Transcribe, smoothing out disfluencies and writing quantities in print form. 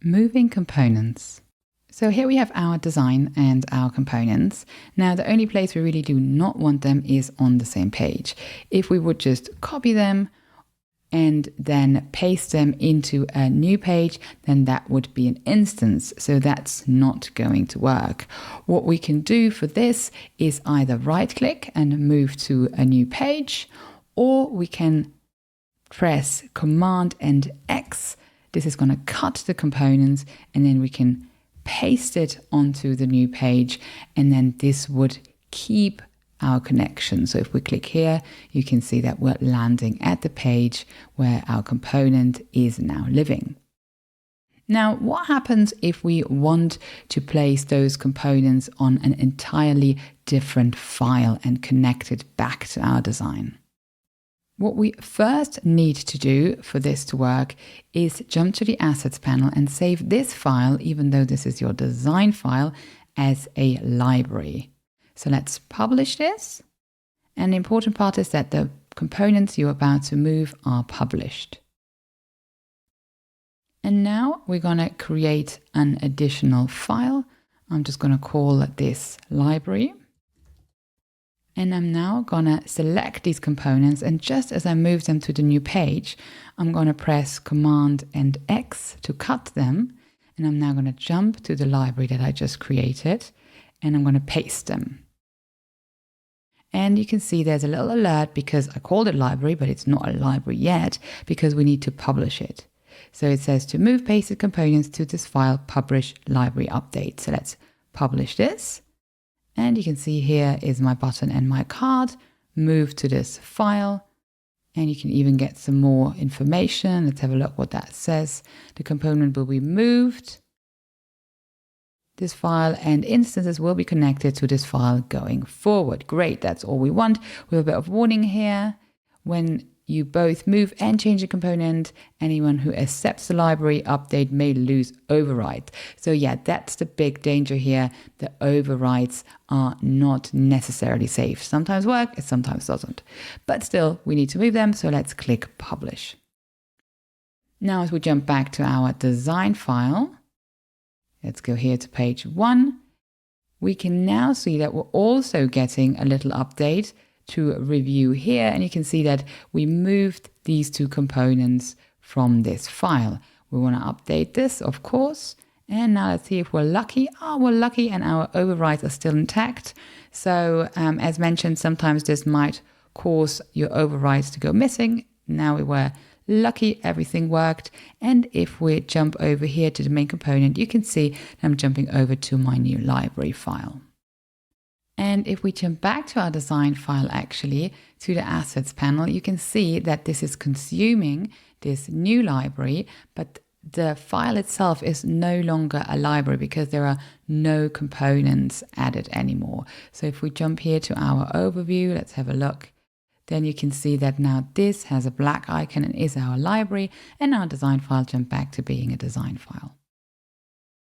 Moving components. So here we have our design and our components. Now, the only place we really do not want them is on the same page. If we would just copy them and then paste them into a new page, then that would be an instance. So that's not going to work. What we can do for this is either right click and move to a new page, or we can press Command and X. This is going to cut the components, and then we can paste it onto the new page, and then this would keep our connection. So if we click here, you can see that we're landing at the page where our component is now living. Now, what happens if we want to place those components on an entirely different file and connect it back to our design? What we first need to do for this to work is jump to the Assets panel and save this file, even though this is your design file, as a library. So let's publish this. And the important part is that the components you're about to move are published. And now we're going to create an additional file. I'm just going to call this library. And I'm now going to select these components, and just as I move them to the new page, I'm going to press Command and X to cut them. And I'm now going to jump to the library that I just created, and I'm going to paste them. And you can see there's a little alert because I called it library, but it's not a library yet because we need to publish it. So it says to move pasted components to this file, publish library update. So let's publish this. And you can see here is my button and my card. Move to this file, and you can even get some more information. Let's have a look what that says. The component will be moved. This file and instances will be connected to this file going forward. Great, that's all we want. We have a bit of warning here. When you both move and change a component, anyone who accepts the library update may lose override. So yeah, that's the big danger here. The overrides are not necessarily safe. Sometimes work, it sometimes doesn't. But still, we need to move them, so let's click Publish. Now as we jump back to our design file, let's go here to page 1. We can now see that we're also getting a little update to review here, and you can see that we moved these two components from this file. We want to update this, of course, and now let's see if we're lucky. We're lucky, and our overrides are still intact. So as mentioned, sometimes this might cause your overrides to go missing. Now we were lucky, everything worked. And if we jump over here to the main component, you can see that I'm jumping over to my new library file. And if we jump back to our design file, actually, to the Assets panel, you can see that this is consuming this new library, but the file itself is no longer a library because there are no components added anymore. So if we jump here to our overview, let's have a look. Then you can see that now this has a black icon and is our library, and our design file jumped back to being a design file.